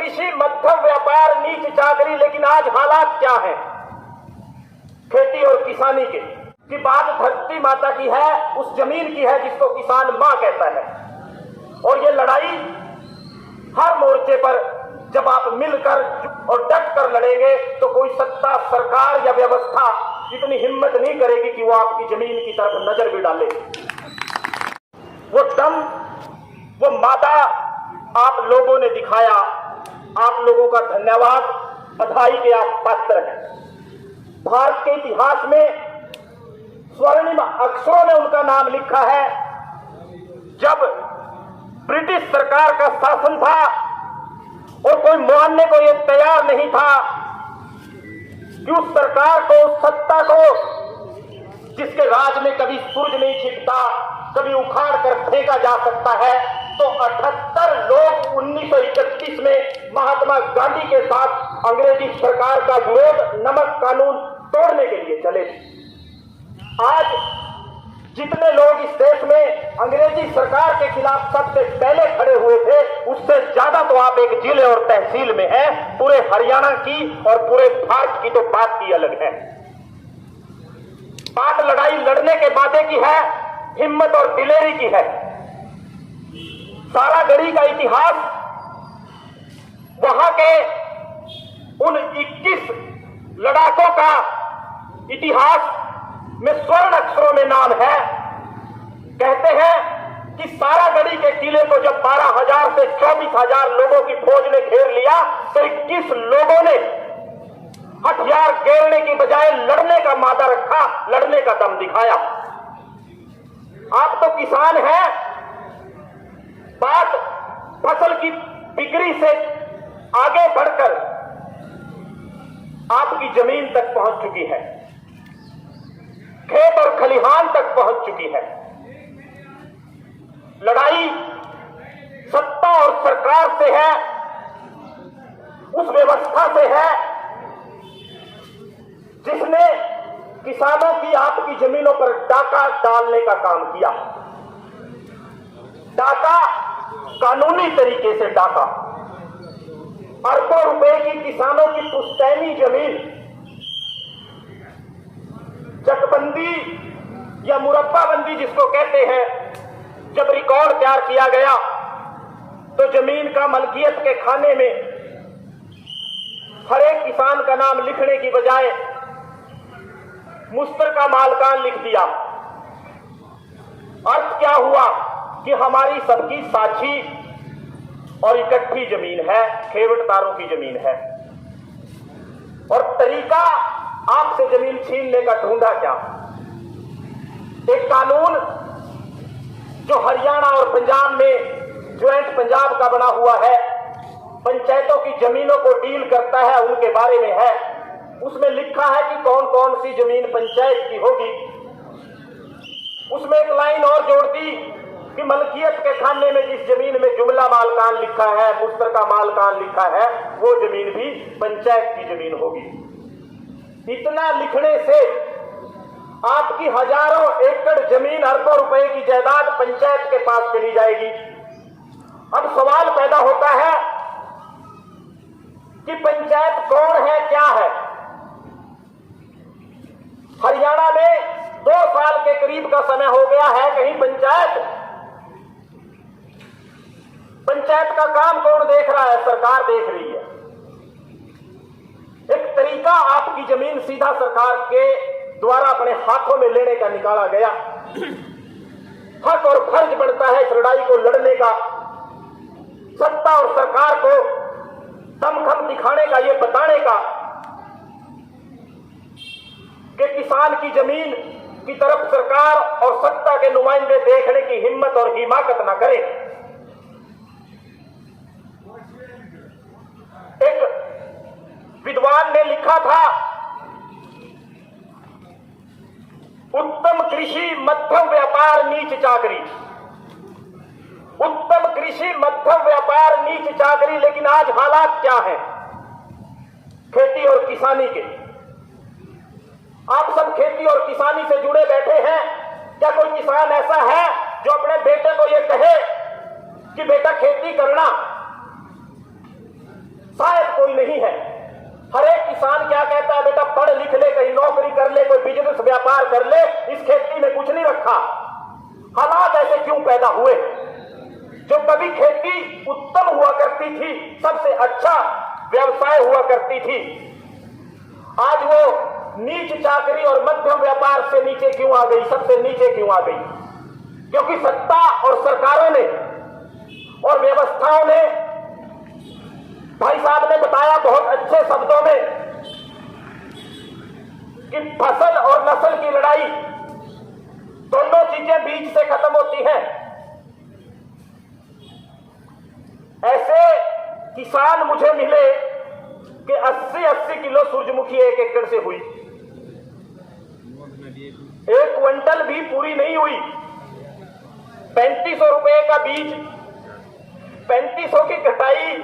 कृषि मध्यम व्यापार नीच चाकरी, लेकिन आज हालात क्या है खेती और किसानी के, कि बात धरती माता की है, उस जमीन की है जिसको किसान मां कहता है। और ये लड़ाई हर मोर्चे पर जब आप मिलकर और डट कर लड़ेंगे तो कोई सत्ता, सरकार या व्यवस्था इतनी हिम्मत नहीं करेगी कि वो आपकी जमीन की तरफ नजर भी डाले। वो दम, वो मादा आप लोगों ने दिखाया। आप लोगों का धन्यवाद, बधाई के आप पात्र हैं। भारत के इतिहास में स्वर्णिम अक्षरों में उनका नाम लिखा है। जब ब्रिटिश सरकार का शासन था और कोई मानने को यह तैयार नहीं था कि उस सरकार को, उस सत्ता को, जिसके राज में कभी सूरज नहीं छिपता, कभी उखाड़ कर फेंका जा सकता है, तो 78 लोग 1931 में महात्मा गांधी के साथ अंग्रेजी सरकार का विरोध, नमक कानून तोड़ने के लिए चले। आज जितने लोग इस देश में अंग्रेजी सरकार के खिलाफ सबसे पहले खड़े हुए थे, उससे ज्यादा तो आप एक जिले और तहसील में हैं। पूरे हरियाणा की और पूरे भारत की तो बात ही अलग है। बात लड़ाई लड़ने के वादे की है, हिम्मत और दिलेरी की है। सारागढ़ी का इतिहास, वहां के उन 21 लड़ाकों का इतिहास में स्वर्ण अक्षरों में नाम है। कहते हैं कि सारागढ़ी के किले को जब 12,000 से 24,000 लोगों की फौज ने घेर लिया तो 21 लोगों ने हथियार घेरने की बजाय लड़ने का मादा रखा, लड़ने का दम दिखाया। आप तो किसान हैं, बात फसल की बिक्री से आगे बढ़कर आपकी जमीन तक पहुंच चुकी है, खेत और खलिहान तक पहुंच चुकी है। लड़ाई सत्ता और सरकार से है, उस व्यवस्था से है जिसने किसानों की, आपकी जमीनों पर डाका डालने का काम किया। डाका, कानूनी तरीके से डाका। अरबों रुपए की किसानों की पुश्तैनी जमीन चकबंदी या मुरब्बाबंदी जिसको कहते हैं, जब रिकॉर्ड तैयार किया गया तो जमीन का मलकियत के खाने में हर एक किसान का नाम लिखने की बजाय मुश्तरका मालकान लिख दिया। अर्थ क्या हुआ कि हमारी सबकी साझी और इकट्ठी जमीन है, खेवटदारों की जमीन है। और तरीका आपसे जमीन छीनने का ढूंढा क्या? एक कानून जो हरियाणा और पंजाब में ज्वाइंट पंजाब का बना हुआ है, पंचायतों की जमीनों को डील करता है, उनके बारे में है। उसमें लिखा है कि कौन कौन सी जमीन पंचायत की होगी। उसमें एक लाइन और जोड़ दी कि मलकियत के खाने में जिस जमीन में जुमला मालकान लिखा है, मुश्तरका मालकान लिखा है, वो जमीन भी पंचायत की जमीन होगी। इतना लिखने से आपकी हजारों एकड़ जमीन, अरबों रुपए की जायदाद पंचायत के पास चली जाएगी। अब सवाल पैदा होता है कि पंचायत कौन है, क्या है? हरियाणा में 2 साल के करीब का समय हो गया है, कहीं पंचायत का काम कौन देख रहा है? सरकार देख रही है। एक तरीका आपकी जमीन सीधा सरकार के द्वारा अपने हाथों में लेने का निकाला गया। हक और फर्ज बनता है इस लड़ाई को लड़ने का, सत्ता और सरकार को दमखम दिखाने का, ये बताने का कि किसान की जमीन की तरफ सरकार और सत्ता के नुमाइंदे देखने की हिम्मत और हिमाकत न करें। एक विद्वान ने लिखा था, उत्तम कृषि मध्यम व्यापार नीच चाकरी। उत्तम कृषि मध्यम व्यापार नीच चाकरी, लेकिन आज हालात क्या हैं खेती और किसानी के? आप सब खेती और किसानी से जुड़े बैठे हैं। क्या कोई किसान ऐसा है जो अपने बेटे को यह कहे कि बेटा खेती करना? व्यापार कर ले, इस खेती में कुछ नहीं रखा। हालात ऐसे क्यों पैदा हुए? जो कभी खेती उत्तम हुआ करती थी, सबसे अच्छा व्यवसाय हुआ करती थी, आज वो नीच चाकरी और मध्यम व्यापार से नीचे क्यों आ गई, सबसे नीचे क्यों आ गई? क्योंकि सत्ता और सरकारों ने और व्यवस्थाओं ने, भाई साहब ने बताया बहुत अच्छे शब्दों में कि फसल और नस्ल की लड़ाई दोनों चीजें बीज से खत्म होती हैं। ऐसे किसान मुझे मिले कि 80-80 किलो सूरजमुखी 1 एकड़ से हुई, 1 क्विंटल भी पूरी नहीं हुई। 3500 रुपए का बीज, 3500 की कटाई,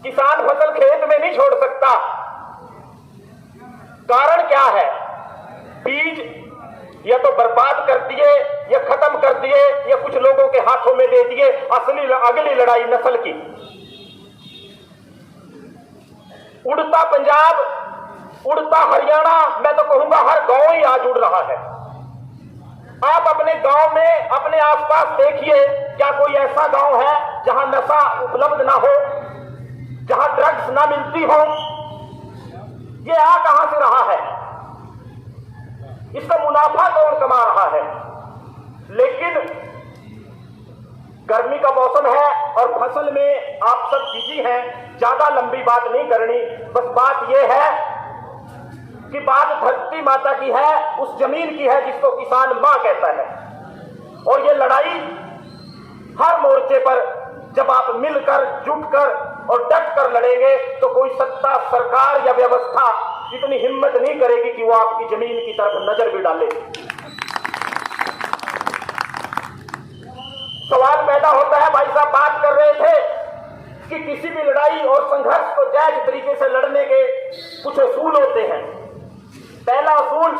किसान फसल खेत में नहीं छोड़ सकता। कारण क्या है? बीज या तो बर्बाद कर दिए या खत्म कर दिए या कुछ लोगों के हाथों में दे दिए। अगली लड़ाई नस्ल की। उड़ता पंजाब, उड़ता हरियाणा, मैं तो कहूंगा हर गांव ही आज उड़ रहा है। आप अपने गांव में, अपने आसपास देखिए, क्या कोई ऐसा गांव है जहां नशा उपलब्ध ना हो, जहां ड्रग्स ना मिलती हो? ये आ कहां से रहा है? इसका मुनाफा कौन कमा रहा है? लेकिन गर्मी का मौसम है और फसल में आप सब बिजी हैं, ज्यादा लंबी बात नहीं करनी। बस बात यह है कि बात धरती माता की है, उस जमीन की है जिसको किसान मां कहता है। और ये लड़ाई हर मोर्चे पर जब आप मिलकर, जुटकर और डट कर लड़ेंगे तो कोई सत्ता, सरकार या व्यवस्था इतनी हिम्मत नहीं करेगी कि वो आपकी जमीन की तरफ नजर भी डाले। सवाल पैदा होता है, भाई साहब बात कर रहे थे कि किसी भी लड़ाई और संघर्ष को जायज तरीके से लड़ने के कुछ असूल होते हैं। पहला असूल,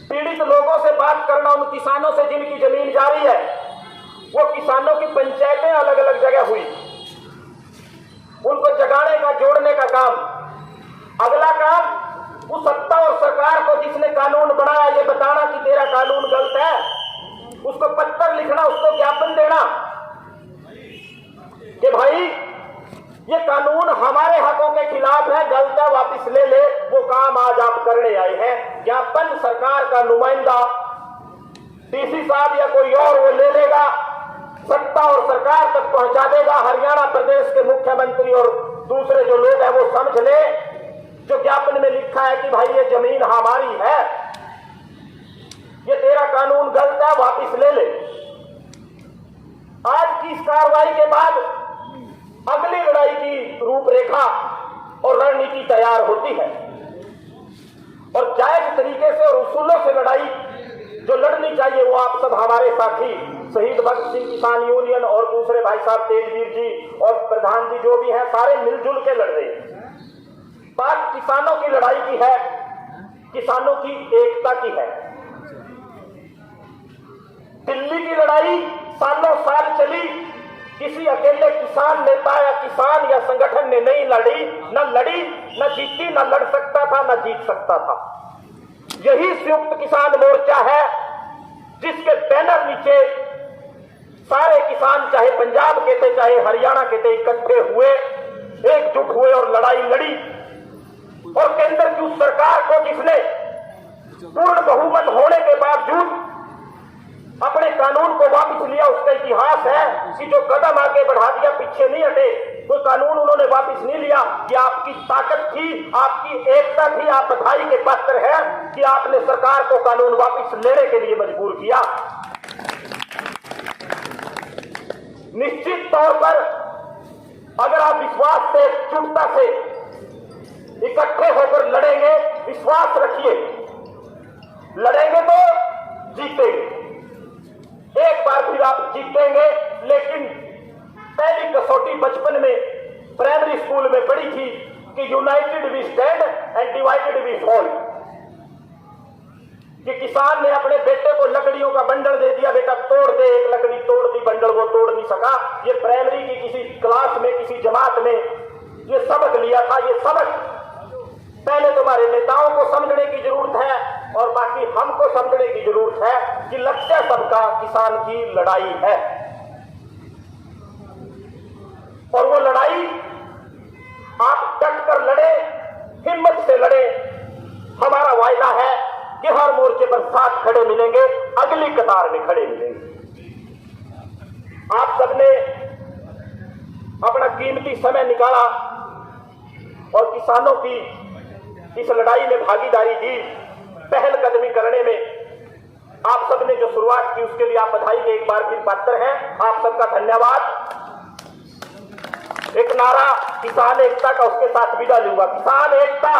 पीड़ित लोगों से बात करना, उन किसानों से जिनकी जमीन जा रही है। वो किसानों की पंचायतें अलग अलग जगह हुई, उनको जगाने का, जोड़ने का काम। अगला काम, उस सत्ता और सरकार को जिसने कानून बनाया ये बताना कि तेरा कानून गलत है, उसको पत्र लिखना, उसको ज्ञापन देना कि भाई ये कानून हमारे हकों के खिलाफ है, गलत है, वापस ले ले। वो काम आज आप करने आए हैं। ज्ञापन सरकार का नुमाइंदा, डीसी साहब या कोई और, वो ले लेगा, सत्ता और सरकार तक पहुंचा देगा। हरियाणा प्रदेश के मुख्यमंत्री और दूसरे जो लोग हैं वो समझ ले, जो ज्ञापन में लिखा है कि भाई ये जमीन हमारी है, ये तेरा कानून गलत है, वापिस ले ले। आज की इस कार्रवाई के बाद अगली लड़ाई की रूपरेखा और रणनीति तैयार होती है और जायज तरीके से और उसूलों से लड़ाई जो लड़नी चाहिए वो आप सब हमारे साथी शहीद भगत सिंह किसान यूनियन और दूसरे भाई साहब तेजवीर जी और प्रधान जी जो भी हैं, सारे मिलजुल के लड़ रहे हैं। बात किसानों की लड़ाई की है, किसानों की एकता की है। दिल्ली की लड़ाई सालों साल चली, किसी अकेले किसान नेता या किसान या संगठन ने नहीं लड़ी, न जीती, न लड़ सकता था, न जीत सकता था। यही संयुक्त किसान मोर्चा है जिसके बैनर नीचे सारे किसान, चाहे पंजाब के थे चाहे हरियाणा के थे, इकट्ठे हुए, एकजुट हुए और लड़ाई लड़ी। और केंद्र की उस सरकार को जिसने पूर्ण बहुमत होने के बावजूद अपने कानून को वापस लिया, उसका इतिहास है कि जो कदम आगे बढ़ा दिया, पीछे नहीं हटे। कोई कानून उन्होंने वापस नहीं लिया। ये आपकी ताकत थी, आपकी एकता थी। आप बधाई के पात्र हैं कि आपने सरकार को कानून वापस लेने के लिए मजबूर किया। निश्चित तौर पर अगर आप विश्वास से, एकजुटता से इकट्ठे होकर लड़ेंगे, विश्वास रखिए, लड़ेंगे तो जीतेंगे। एक बार फिर आप जीतेंगे। लेकिन पहली कसौटी बचपन में प्राइमरी स्कूल में पढ़ी थी कि united we stand and divided we fall. कि किसान ने अपने बेटे को लकड़ियों का बंडल दे दिया, बेटा तोड़ दे, एक लकड़ी तोड़ दी, बंडल वो तोड़ नहीं सका। ये प्राइमरी की किसी क्लास में, किसी जमात में ये सबक लिया था। ये सबक पहले तो हमारे नेताओं को समझने की जरूरत है और बाकी हमको समझने की जरूरत है कि लक्ष्य सबका किसान की लड़ाई है। और वो लड़ाई आप डट कर लड़े, हिम्मत से लड़े। हमारा वायदा है कि हर मोर्चे पर साथ खड़े मिलेंगे, अगली कतार में खड़े मिलेंगे। आप सबने अपना कीमती समय निकाला और किसानों की इस लड़ाई में भागीदारी दी, पहल कदमी करने में आप सबने जो शुरुआत की उसके लिए आप बधाई के एक बार फिर पात्र हैं। आप सबका धन्यवाद। एक नारा किसान एकता का उसके साथ विदा लूंगा। किसान एकता।